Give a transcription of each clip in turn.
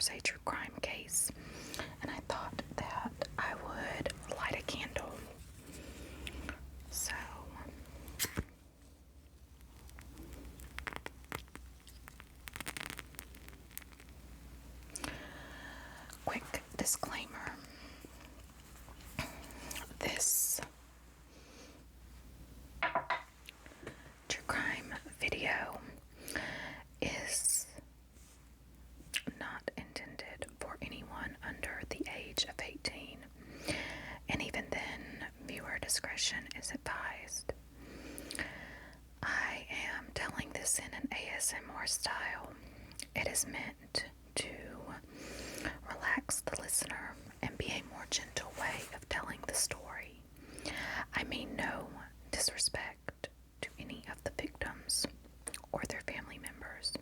was a true crime case, and I thought that I would light a candle. So, quick disclaimer. This true crime video is not intended for anyone under the age of 18, and even then, viewer discretion is advised. I am telling this in an ASMR style. It is meant to relax the listener and be a more gentle way of telling the story. I mean no disrespect to any of the victims or their family members.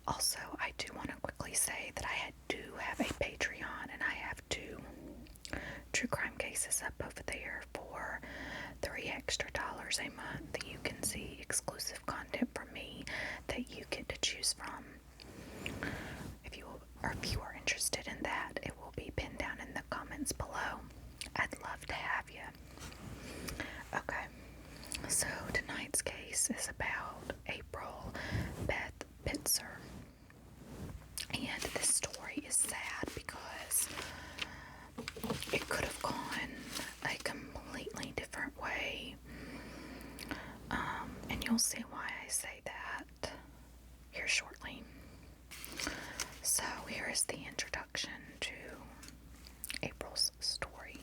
Also, I do want to quickly say that I do have a Patreon, and I have 2 true crime cases up over there for $3 extra a month. You can see exclusive content from me that you get to choose from. If you are interested in that, it will be pinned down in the comments below. I'd love to have you. Okay, so tonight's case is about April Pitzer. And this story is sad because it could have gone a completely different way. And you'll see why I say that here shortly. So here is the introduction to April's story.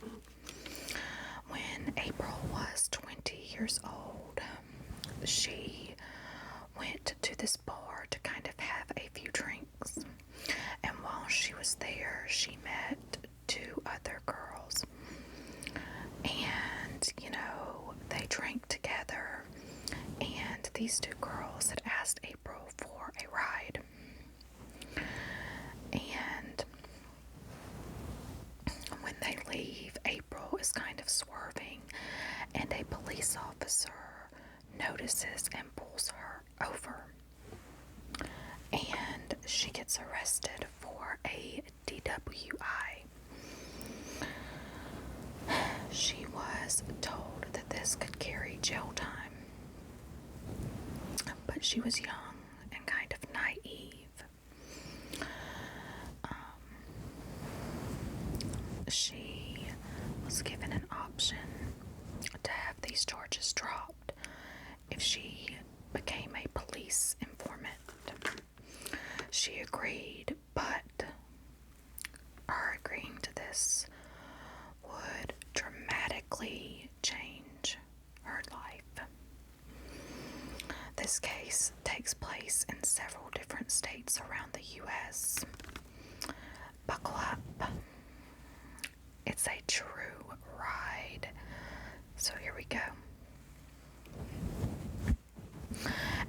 When April was 20 years old, she went to this bar to kind of have a few drinks. And while she was there, she met 2 other girls. And, they drank together. And these 2 girls had asked April for a ride. And when they leave, April is kind of swerving, and a police officer notices and pulls her over. And she gets arrested for a DWI. She was told that this could carry jail time, but she was young and kind of naive. She was given an option to have these charges dropped if she became a police informant. She agreed, but her agreeing to this would dramatically change her life. This case takes place in several different states around the U.S. Buckle up. It's a true ride. So here we go.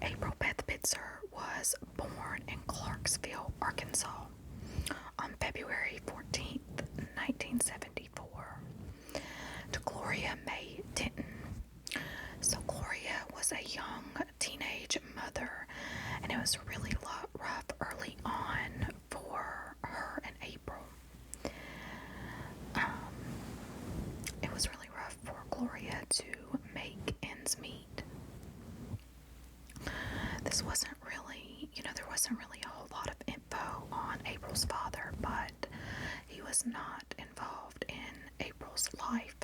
April Pitzer was born in Clarksville, Arkansas on February 14th, 1974, to Gloria May Denton. So Gloria was a young teenage mother, and it was really rough early on for her and April. It was really rough for Gloria to make ends meet. This wasn't really, there wasn't really a whole lot of info on April's father, but he was not involved in April's life.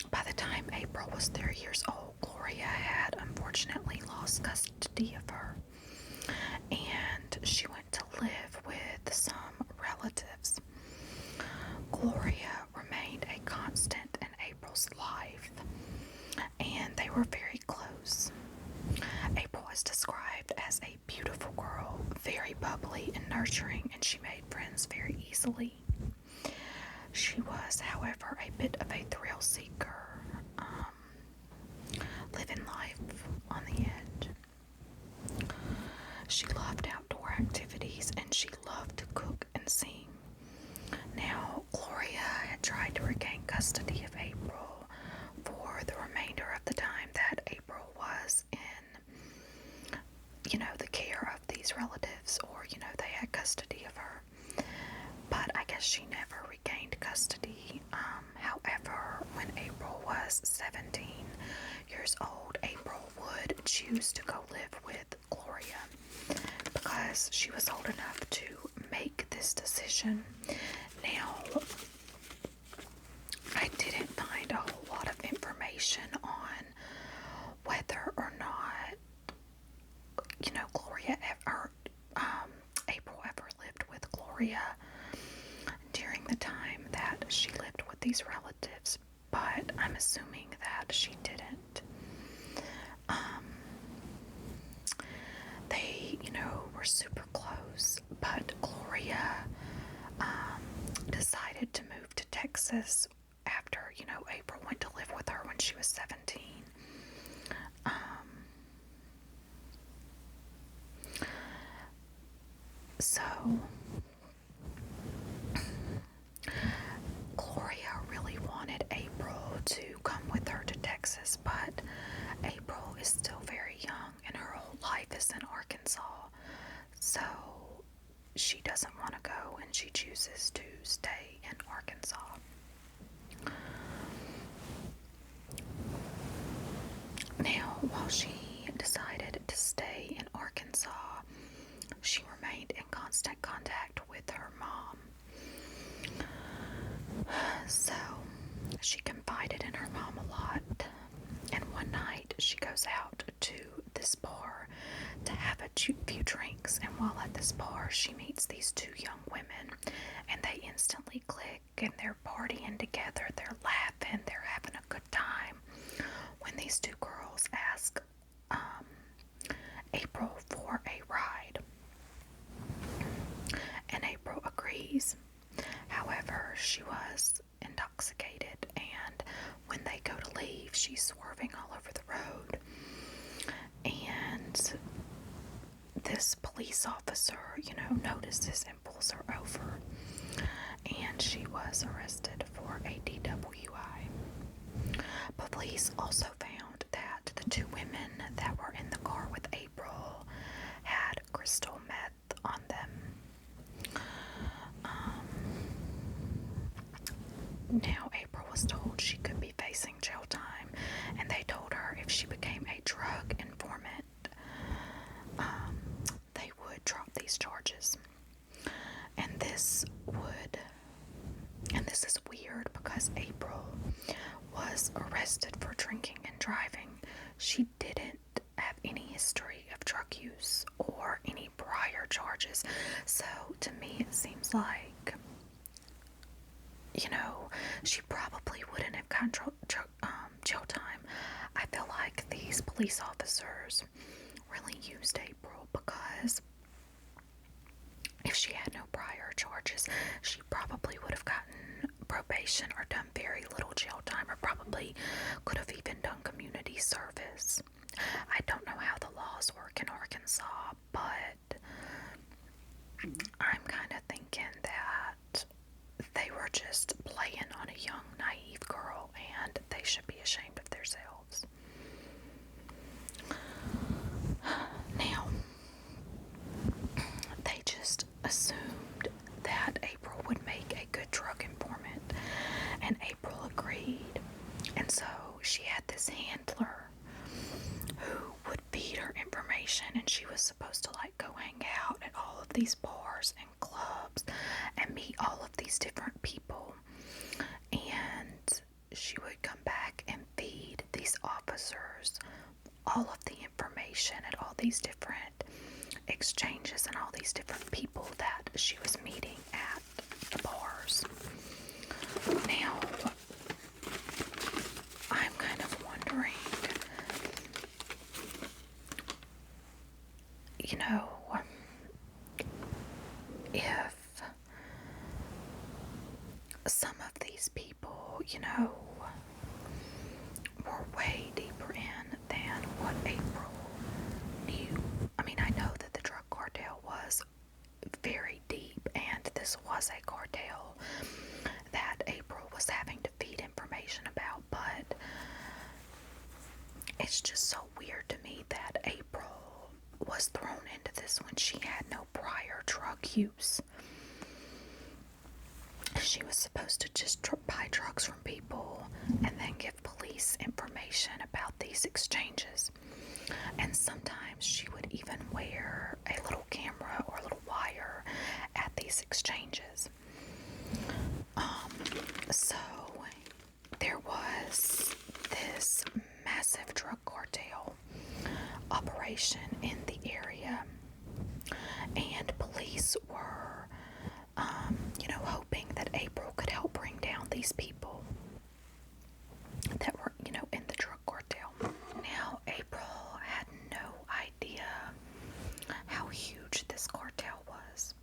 By the time April was 3 years old, Gloria had unfortunately lost custody of her, and she went to live with some relatives. Gloria remained a constant in April's life, and they were very close. April was described as a beautiful girl, very bubbly and nurturing, and she made friends very easily. She was, however, a bit of a thrill seeker, living life on the edge. She loved outdoor activities, and she loved to cook and sing. Now, Gloria had tried to regain custody of April the remainder of the time that April was in, the custody of her. But I guess she never regained custody. However, when April was 17 years old, April would choose to go live with Gloria because she was old enough to make this decision. Now, I didn't find a whole lot of information on whether or not, Gloria ever, April ever lived with Gloria during the time that she lived with these relatives, but I'm assuming that she didn't. They, were super close, but Gloria decided to move to Texas after, April went to live with her when she was 17. So Gloria really wanted April to come with her to Texas, but April is still very young and her whole life is in Arkansas. So she doesn't want to go and she chooses to stay in Arkansas. Now, while she decided to stay in Arkansas, she remained in constant contact with her mom. So she confided in her mom a lot, and one night she goes out to this bar to have a few drinks, and while at this bar she meets these two young women, and they instantly click, and they're partying together, they're laughing, they're having a good time, when these two girls ask April for a ride, and April agrees. However, she was intoxicated, and when they go to leave, she's swerving all over the road, and this police officer, notices and pulls her over, and she was arrested for a DWI. Police also found that the two women that were in the car with April had crystal meth on them. Now, April was told she could be facing jail time, and they told her if she became a drug informant, they would drop these charges. And this is weird because April was arrested for drinking and driving. She didn't have any history of drug use or any prior charges. So to me it seems like, she probably wouldn't have gotten jail time. I feel like these police officers really used April because if she had no prior charges, she probably would have gotten probation or done very little jail time, or probably could have even done community service. I don't know how the laws work in Arkansas, but I'm kind of thinking that they were just playing on a young, naive girl, and they should be ashamed of themselves. Now, they just assumed that April would make a good drug informant, and April agreed. And so she had this handler who would feed her information, and she was supposed to go hang out at all of these bars and clubs and meet all of these different people, and she would come back and feed these officers all of the information at all these different exchanges and all these different people that she was meeting at the bars. Now, I'm kind of wondering, if some of these people, were way deeper in than what April knew. I mean, I know that the drug cartel was very deep, and this was a cartel that April was having to feed information about, but it's just so weird to me that April was thrown into this when she had no prior drug use. She was supposed to just buy drugs from people and then give police information about these exchanges. And sometimes she would even wear a little camera or a little wire at these exchanges. So there was this massive drug cartel operation in the area, and police were hoping that April could help bring down these people that were in the drug cartel. Now April had no idea how huge this cartel was,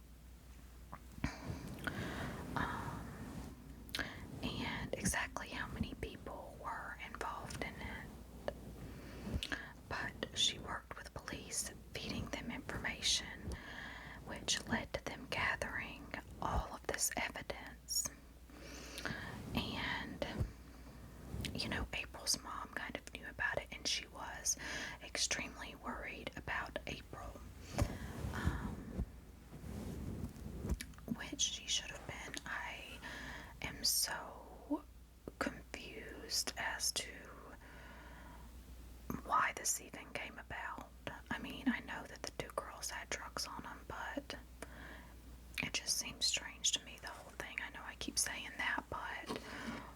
and exactly how many people were involved in it. But she worked with police, feeding them information, which led to them gathering all of this evidence. And, April's mom kind of knew about it, and she was extremely worried about April, which she should have been. I am so confused as to why this even came about. I mean, I know that the two girls had drugs on them, but it just seems strange to me, the whole thing. I know I keep saying that, but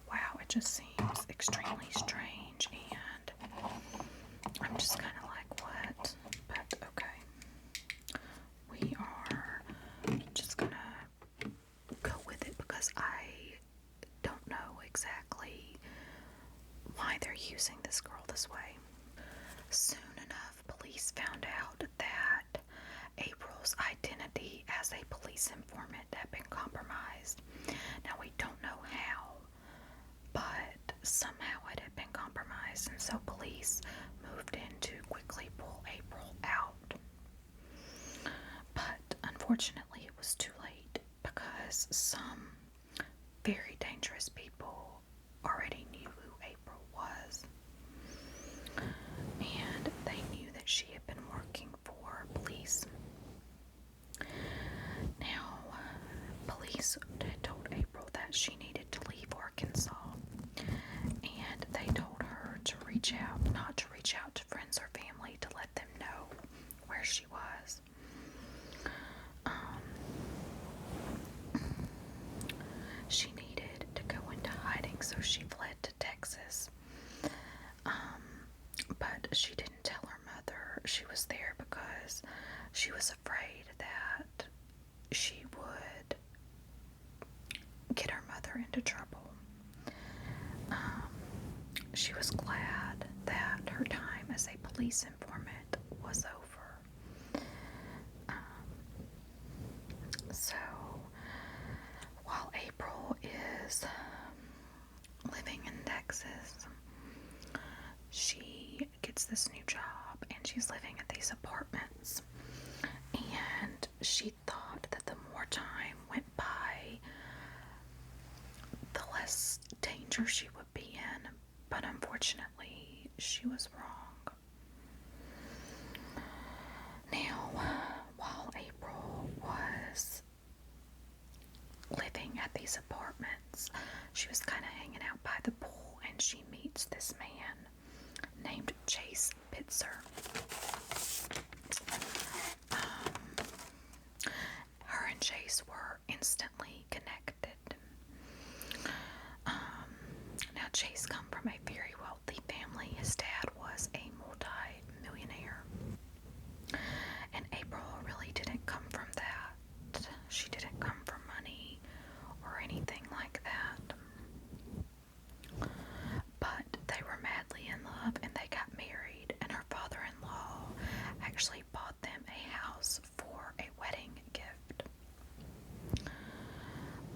wow, it just seems extremely strange, and I'm just kind of like, what? But okay, we are just gonna go with it because I don't know exactly why they're using this girl this way. Soon enough, police found out that April's identity as a police informant had been compromised. Now, we don't know how, but somehow it had been compromised, and so police moved in to quickly pull April out. But unfortunately, it was too late because some very dangerous people already knew who April was. And they knew that she had been working for police. Now, police had told April that she needed to leave Arkansas. And they told her to not to reach out to friends or family to let them know where she was. She needed to go into hiding, so she fled to Texas. But she didn't tell her mother she was there because she was afraid that she would get her mother into trouble. She was glad that her time as a police informant was over. So, while April is living in Texas, she gets this new job and she's living at these apartments. And she thought that the more time went by, the less danger she would be in. But unfortunately, she was wrong. Now, while April was living at these apartments, she was kind of hanging out by the pool, and she meets this man named Chase Pitzer. Her and Chase were instantly connected. Now, Chase come from a very wealthy family. His dad was a multi-millionaire. And April really didn't come from that. She didn't come from money or anything like that. But they were madly in love and they got married, and her father-in-law actually bought them a house for a wedding gift.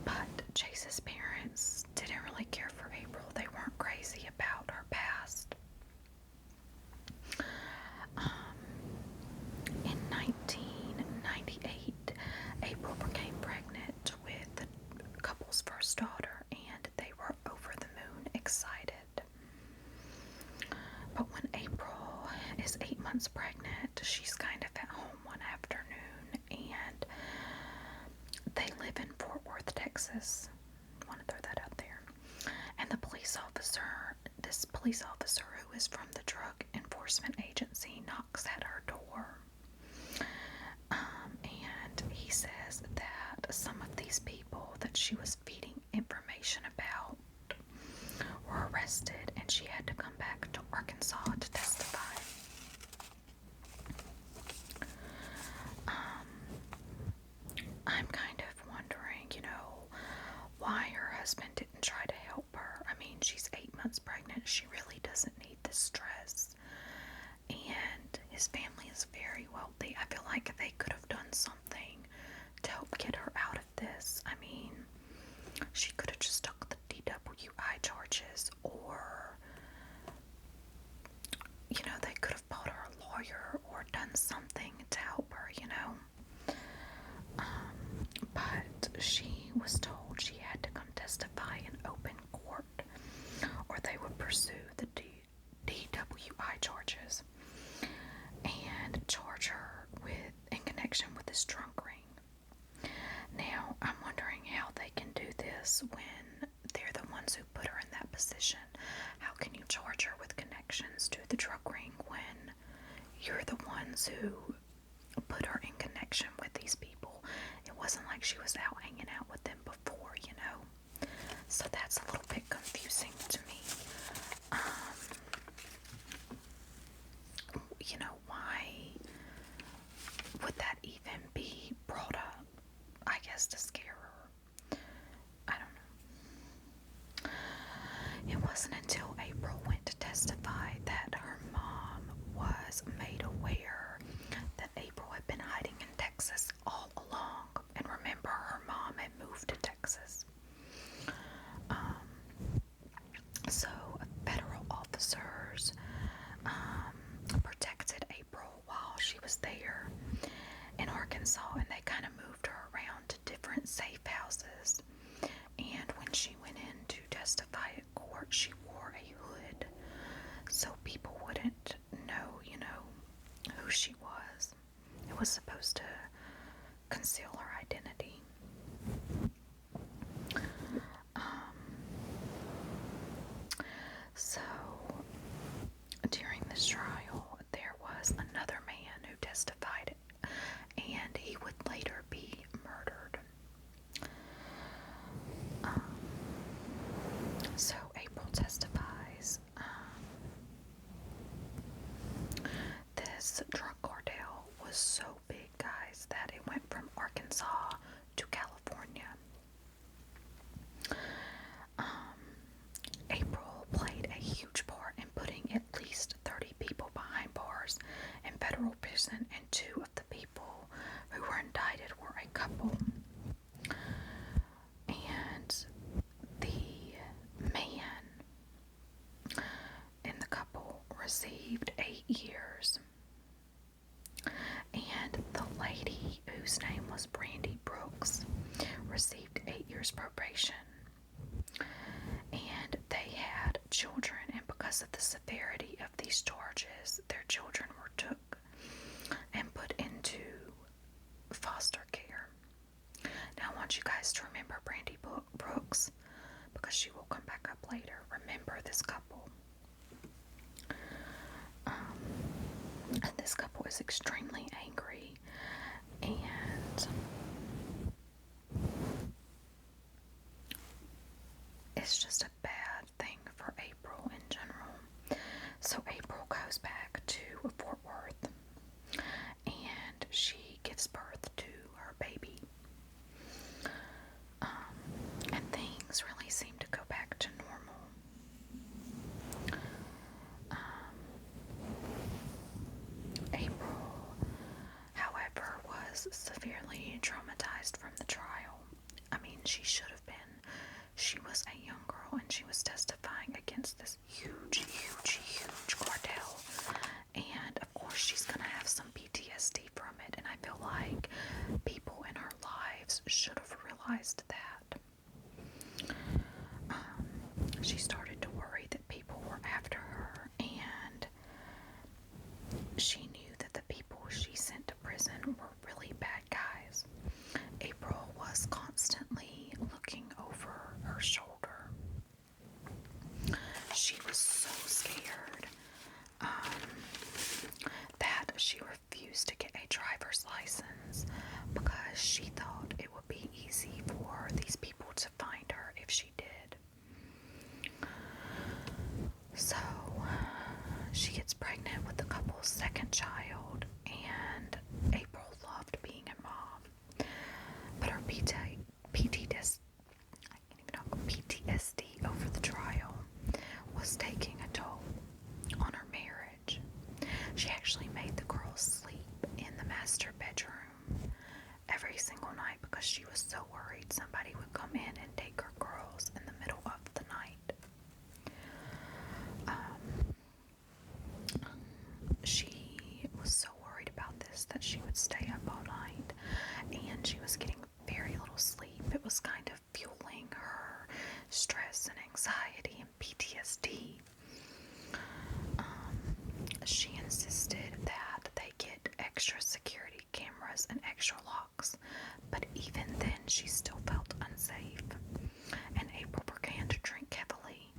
But Chase's parents didn't really care for April. They weren't crazy about her past. In 1998, April became pregnant with the couple's first daughter, and they were over the moon excited. But when April is 8 months pregnant, she's kind of at live in Fort Worth, Texas. I want to throw that out there. And this police officer who is from the Drug Enforcement Agency knocks at her door. And he says that some of these people that she was feeding information about were arrested and she had to come back to Arkansas to testify. I'm kind of wondering, why her husband didn't try to help her. I mean, she's 8 months pregnant. She really doesn't need this stress. And his family is very wealthy. I feel like they could have done something to help get her out of this. I mean, she could have just stuck the DWI charges, or, they could have bought her a lawyer or done something to help her, But she was told she had to come testify in open court, or they would pursue the DWI charges and charge her in connection with this drunk ring. Now, I'm wondering how they can do this when they're the ones who put her in that position. How can you charge her with connections to the drug ring when you're the ones who put her in connection with these people? It wasn't like she was out hanging out with them before, So that's a little bit confusing to me. Why would that even be brought up? I guess to scare her. I don't know. It wasn't until April went to testify that her mom was made aware that April had been hiding in Texas all along. And remember, her mom had moved to Texas. So federal officers protected April while she was there in Arkansas, and they kind of moved her around to different safe houses. And when she went in to testify at court, she wore a hood so people wouldn't know, who she was. It was supposed to conceal her identity. So during this trial, there was another man who testified, and he would later be murdered. So April testifies. This drug cartel was so big, guys, that it went from Arkansas to California. April played a huge part in putting at least 30 people behind bars in federal prison, and 2 of the people who were indicted were a couple. And the man in the couple received 8 years. And the lady, whose name was Brandy Brooks, received 8 years probation. And they had children, and because of the severity of these charges, their children were took and put into foster care. Now I want you guys to remember Brandy Brooks, because she will come back up later. Remember this couple. And this couple is extremely angry, and it's just a bad thing for April in general. So April goes back to Fort Worth, and she gives birth to her baby. And things really seem to go back to normal. April, however, was severely traumatized from the trial. I mean, she should have been. She was a young girl, and she was testifying against this huge cartel. And, of course, she's going to have some PTSD from it, and I feel like people in her lives should have realized that. She started to worry that people were after her, and she knew that the people she sent to prison were really bad guys. April was constantly worried somebody would come in and take her girls in the middle of the night. She was so worried about this that she would stay up all night, and she was getting very little sleep. It was kind of fueling her stress and anxiety and PTSD. She insisted that they get extra security cameras and extra locks, but even then she still felt unsafe. And April began to drink heavily,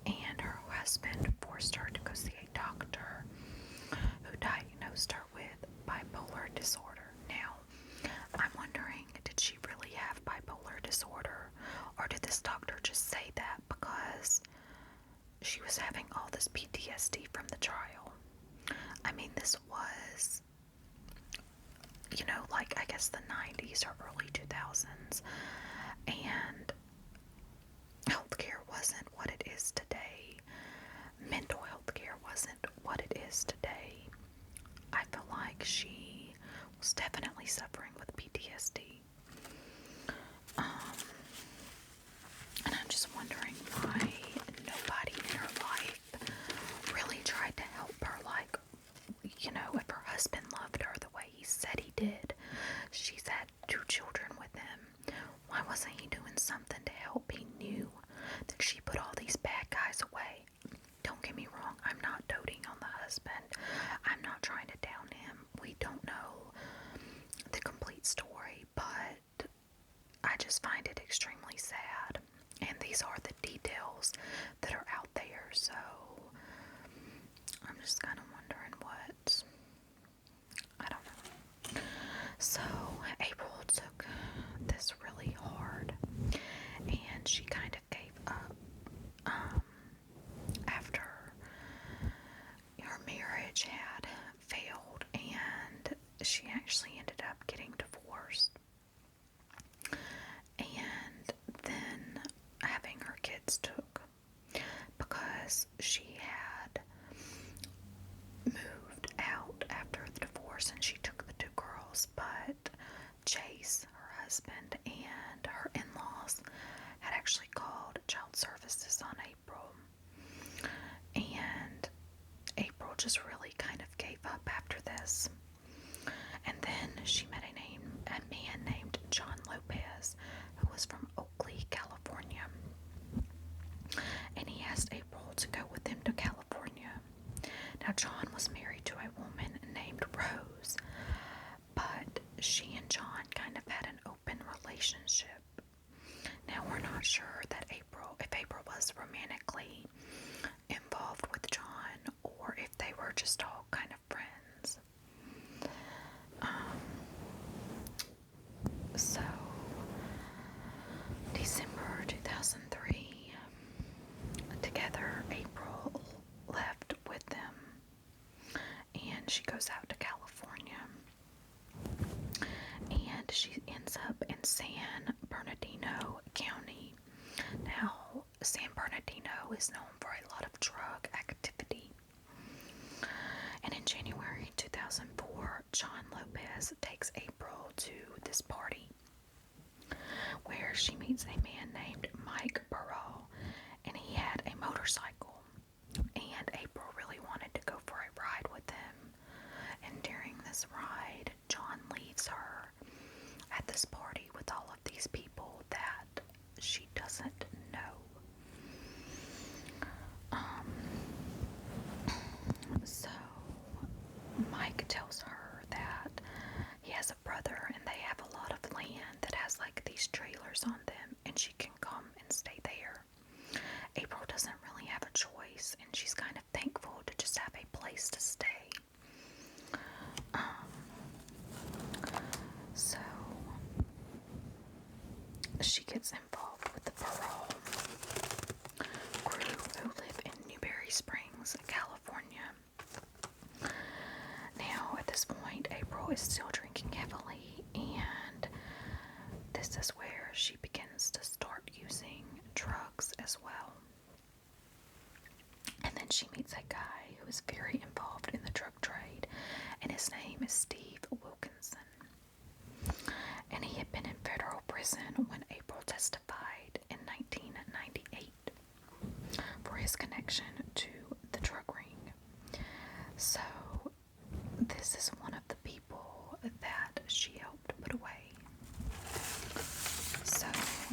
and her husband forced her to go see a doctor who diagnosed her with bipolar disorder. Now, I'm wondering, did she really have bipolar disorder, or did this doctor just say that because she was having all this PTSD from the trial? I mean, this was, like, I guess the 90s or early 2000s, and healthcare wasn't what it is today. Mental health care wasn't what it is today. I feel like she was definitely suffering with PTSD. And I'm just wondering why nobody in her life really tried to help her. Like, if her husband loved her the way he said he did, she's had 2 children with him, why wasn't he doing something to help? He knew that she put all these bad guys away. Don't get me wrong, I'm not doting on the husband. I'm not trying to down him. We don't know the complete story, but I just find it extremely sad. And these are the details that are out there, so I'm just kind of wondering I don't know. So April took this really hard, and she kind of gave up after her marriage had failed, and she actually ended up getting divorced, and then having her kids took, because she had moved out after the divorce and she took the 2 girls, but Chase, her husband, and her in-laws had actually called child services on April, and April just really kind of gave up after this. And then she met a man named John Lopez, who was from Oakley, California, and he asked April to go with him to California. Now, John was married to a woman named Rose, but she and John kind of had an open relationship. Now, we're not sure that if April was romantically involved with John, or if they were just all kind of friends. So, December 2003, together, April left with them, and she goes out to California, and she ends up in San Bernardino County. Now, San Bernardino is known for a lot of drug activity, and in January 2004, John Lopez takes April to this party where she meets a man named Mike Burrell, and he had a motorcycle, and April really wanted to go for a ride with him. And during this ride, John leaves her at this party with all of these people that she doesn't know. So Mike tells her that he has a brother and they have a lot of land that has like these trailers on them, and she can come and stay there. April doesn't really have a choice, and she's kind of thankful to just have a place to stay. So she gets involved with the parole crew who live in Newberry Springs, California. Now, at this point, April is still drinking heavily, and this is where she begins to start using drugs as well. And then she meets a guy who is very involved in the drug trade, and his name is Steve Wilkinson. And he had been in federal prison when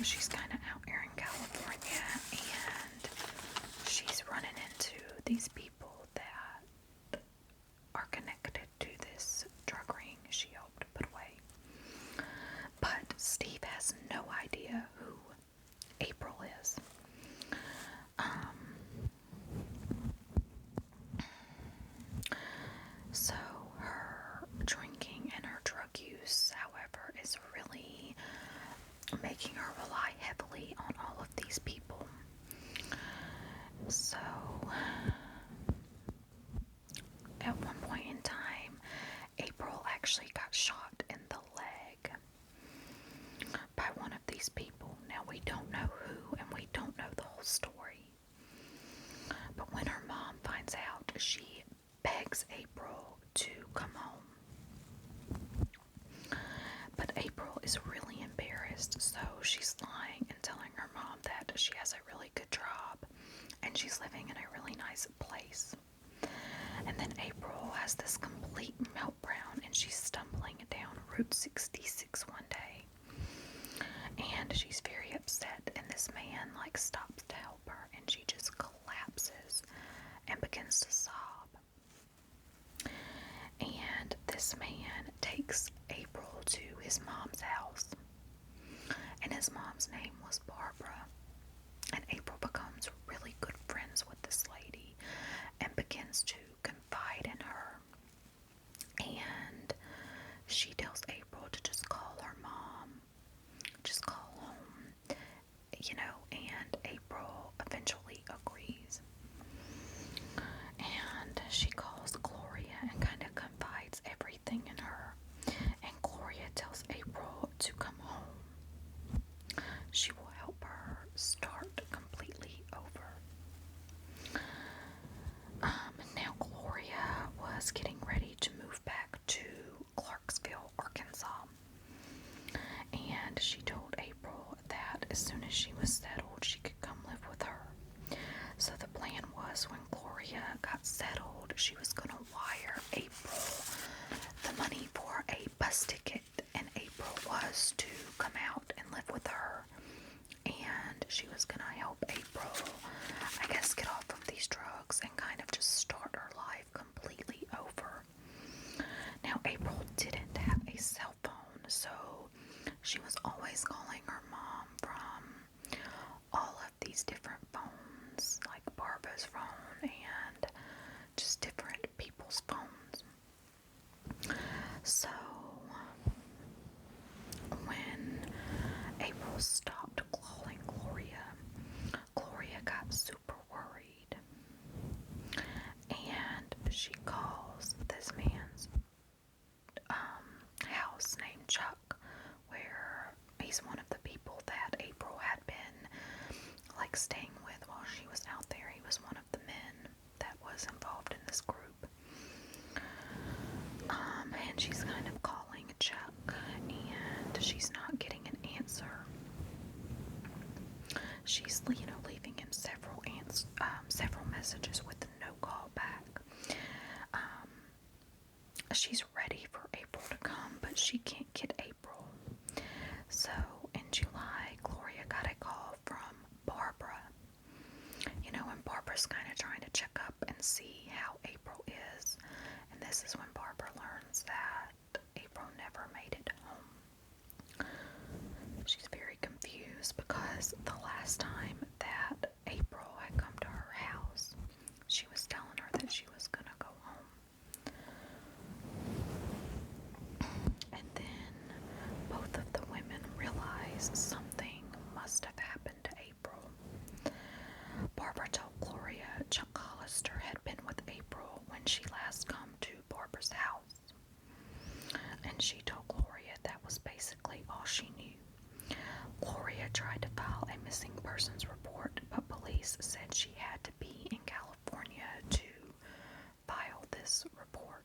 she's kind of out here in California, and she's running into these people that are connected to this drug ring she helped put away. But Steve has no idea who April is. So her drinking and her drug use, however, is really making her rely heavily on all of these people. So at one point in time, April actually got shot in the leg by one of these people. Now, we don't know who, and we don't know the whole story. But when her mom finds out, she begs April to come home. But April is really embarrassed, so she's lying and telling her mom that she has a really good job and she's living in a really nice place. And then April has this complete meltdown, and she's stumbling down Route 66 one day. And she's very upset, and this man stops to help her, and she just collapses and begins to sob. And this man takes April to his mom's house, and his mom's name was Barbara. And April becomes really good friends with this lady and begins to confide in her. And she tells April to just call her mom, just call home, and April eventually agrees. And she calls Gloria and kind of confides everything in her. And Gloria tells April to come home. She will help her start completely over. Now Gloria was getting ready to move back to Clarksville, Arkansas. And she told April that as soon as she was settled, she could come live with her. So the plan was, when Gloria got settled, she was going to wire April the money for a bus ticket, and April was to come out and live with her. And she was going to help April, I guess, get off of these drugs and kind of just start her life completely over. Now, April didn't have a cell phone, so she was always calling her mom from all of these different phones, like Barbara's phone and just different people's phones. So when April stopped calling Gloria, Gloria got super worried. And she calls this man's house named Chuck, where he's one of the people that April had been staying with while she was out there. He was one of the men that was involved in this group. And she's kind of calling Chuck, and she's not getting an answer. She's, leaving him several messages with no call back. She's ready for April to come, but she can't get April. So in July, Gloria got a call from Barbara. And Barbara's kind of trying to check up and see how April is. And this is when Barbara learns that April never made it home. She's very confused because the last time that April had come to her house, she was telling her that she was going to go home. And then both of the women realize something must have happened to April. Barbara told Gloria Chuck Hollister had been with April when she last come to Barbara's house. And she told Gloria that was basically all she knew. Gloria tried to file a missing persons report, but police said she had to be in California to file this report.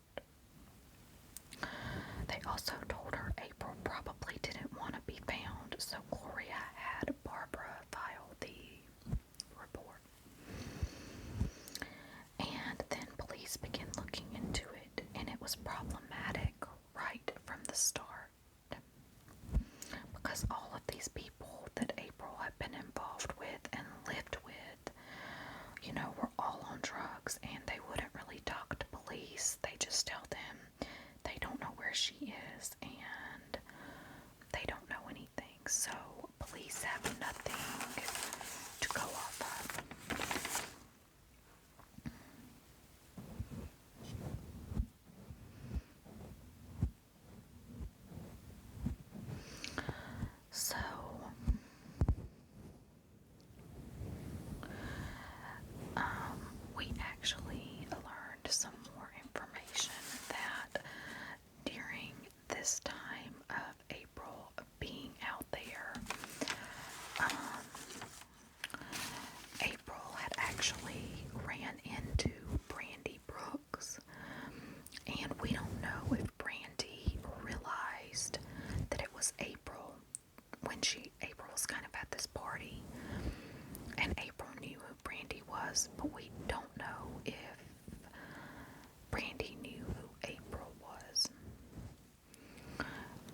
They also told her April probably didn't want to be found, so Gloria had Barbara file the report. And then police began looking into it, and it was problematic right from the start. Because all of these people that April when April was kind of at this party, and April knew who Brandy was, but we don't know if Brandy knew who April was.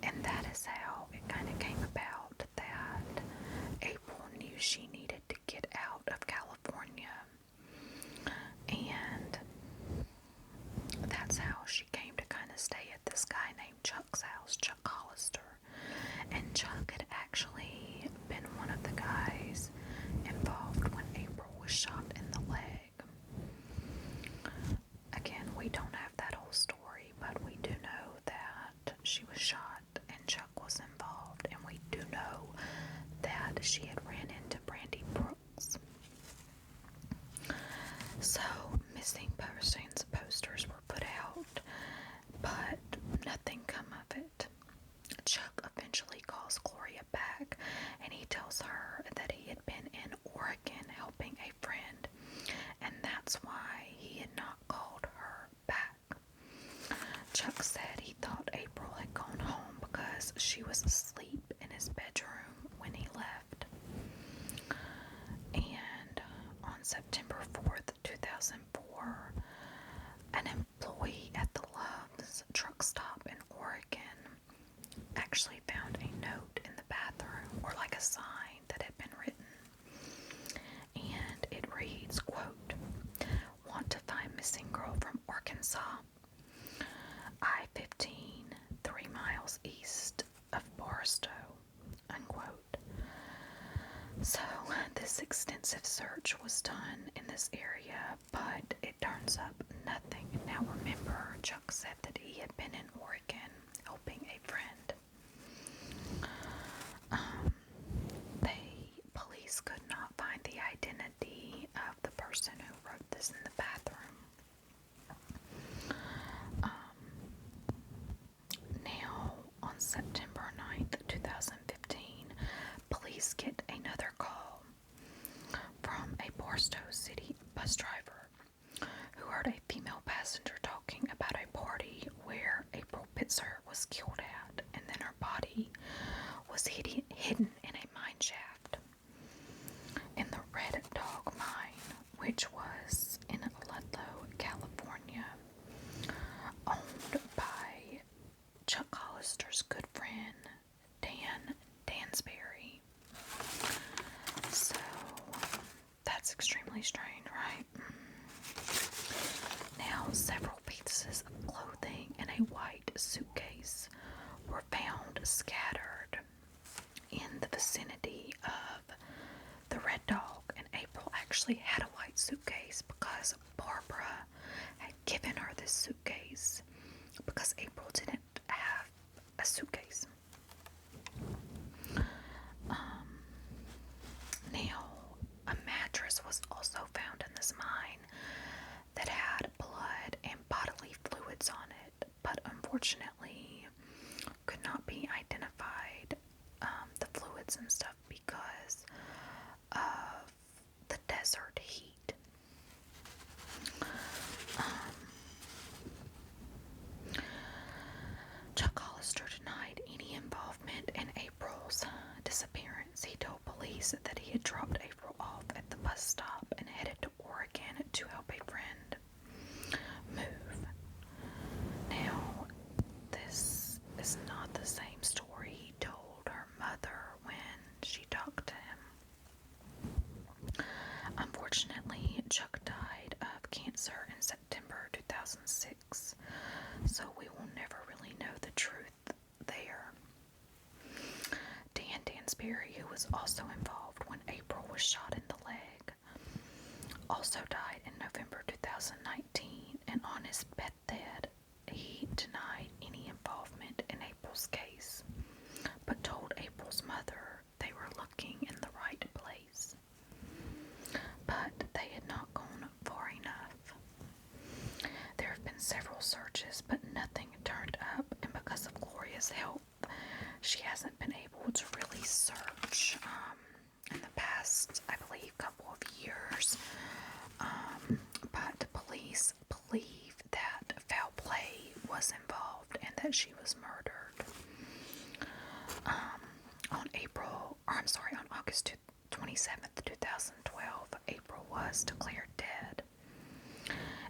And that is how it kind of came about that April knew she needed to get out of California. And that's how she came to kind of stay at this guy named Chuck's house, Chuck Hollister. And Chuck had actually been one of the guys involved when April was shot in the leg. Again, we don't have that whole story, but we do know that she was shot and Chuck was involved, and we do know that she had ran into Brandy Brooks. So, missing persons posters were put out, but nothing come of it. Chuck eventually calls Gloria back, and he tells her that he had been in Oregon helping a friend, and that's why he had not called her back. Chuck said he thought April had gone home because she was asleep in his bedroom when he left. And on September 4th, 2004, an employee at the Love's truck stop in Oregon actually found a note in the bathroom, or like a sign that had been written. And it reads, quote, "Want to find missing girl from Arkansas. I-15, 3 miles east of Barstow," unquote. So this extensive search was done in this area, but it turns up nothing. Now remember, Chuck said that he had been in Oregon helping a friend. Police could not find the identity of the person who wrote this in the bathroom. Now, on September 9th, 2015, police get another call from a Barstow City bus driver who heard a female passenger talking about a party where April Pitzer was killed at, and then her body was hidden in a mine shaft in the Red Dog Mine, which was in Ludlow, California, owned by Chuck Hollister's good friend, Dan Dansbury. So, that's extremely strange, right? Now, several pieces of clothing in a white suitcase were found scattered in the vicinity of the Red Dog, and April actually had a white suitcase because Barbara had given her this suitcase because April didn't have a suitcase. Now, a mattress was also found in this mine that had blood and bodily fluids on it, but unfortunately could not be identified, the fluids and stuff, because of the desert heat. Chuck Hollister denied any involvement in April's disappearance. He told police that he had dropped April off at the bus stop and headed to Oregon to help a friend move. Now, this is not the same story he told her mother when she talked to him. Unfortunately, Chuck died of cancer in September 2006, so we will never really know the truth there. Dan Dansbury, who was also involved when April was shot in the leg, also died in November 2019, and on his deathbed, he denied any involvement in April's case, but told April's mother they were looking in the right place. But they had not gone far enough. There have been several searches, but nothing turned up, and because of Gloria's help, she hasn't been able to really search in the past, I believe, couple of years. But police believe that foul play was involved and that she was murdered. On April on August 27th, 2012, April was declared dead.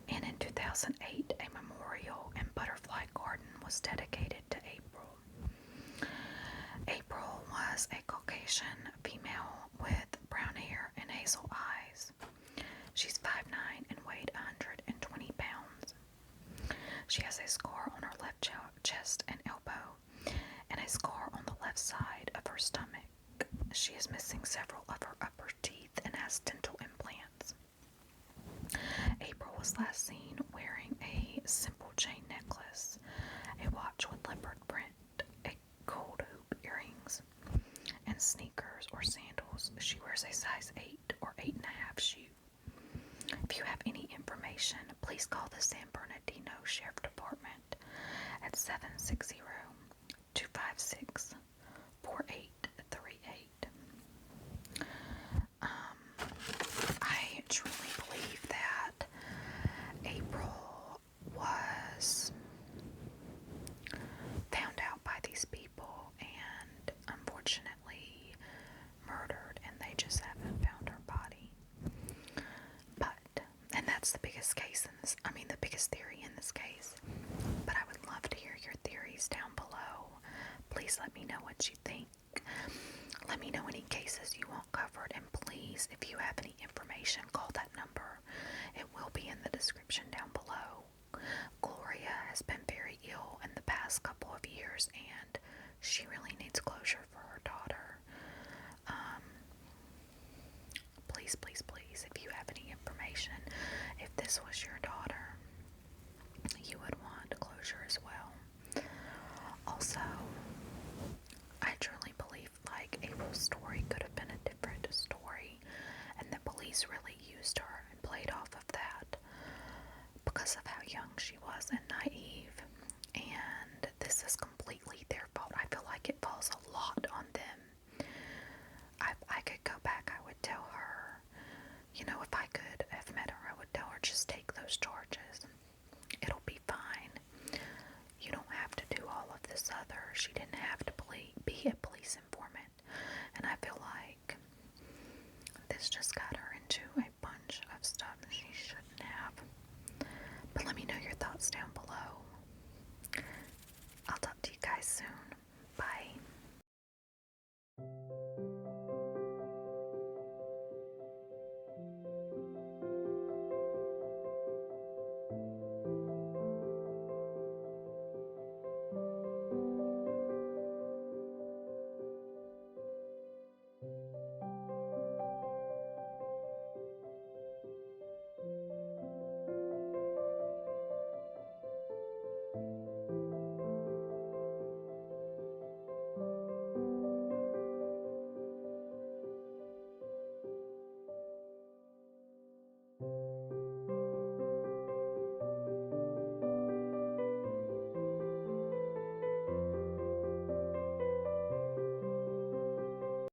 And in 2008, a memorial and butterfly garden was dedicated to April. April was a Caucasian female with brown hair and hazel eyes. She's 5'9" and weighed 120 pounds. She has a scar on her left chest and elbow, and a scar on the left side of her stomach. She is missing several of her upper teeth and has dental implants. April was last seen wearing a simple chain necklace, a watch with leopard print, a gold hoop earrings, and sneakers or sandals. She wears a size 8 or 8.5 shoe. If you have any information, please call the San Bernardino Sheriff Department at 760-256-4838. I truly believe that April was found out by these people and unfortunately murdered, and they just haven't found her body. And that's the biggest case in this, the biggest theory in this case. But I would love to hear your theories down below. Please let me know what you think. Let me know any cases you want covered, and please, if you have any information, call that number. It will be in the description down below. Gloria has been very ill in the past couple of years, and she really needs closure for her daughter. Please, please, please, if you have any information, if this was your daughter, you would want closure as well. Also, I truly believe April's story could have been a different story, and the police really used her and played off of that because of how young she was and naive. And this is completely their fault. I feel like it falls a lot on them. I could go back, I would tell her, if I could have met her, I would tell her, just take those charges. It'll be fine. You don't have to do all of this other. She didn't have to be a police informant.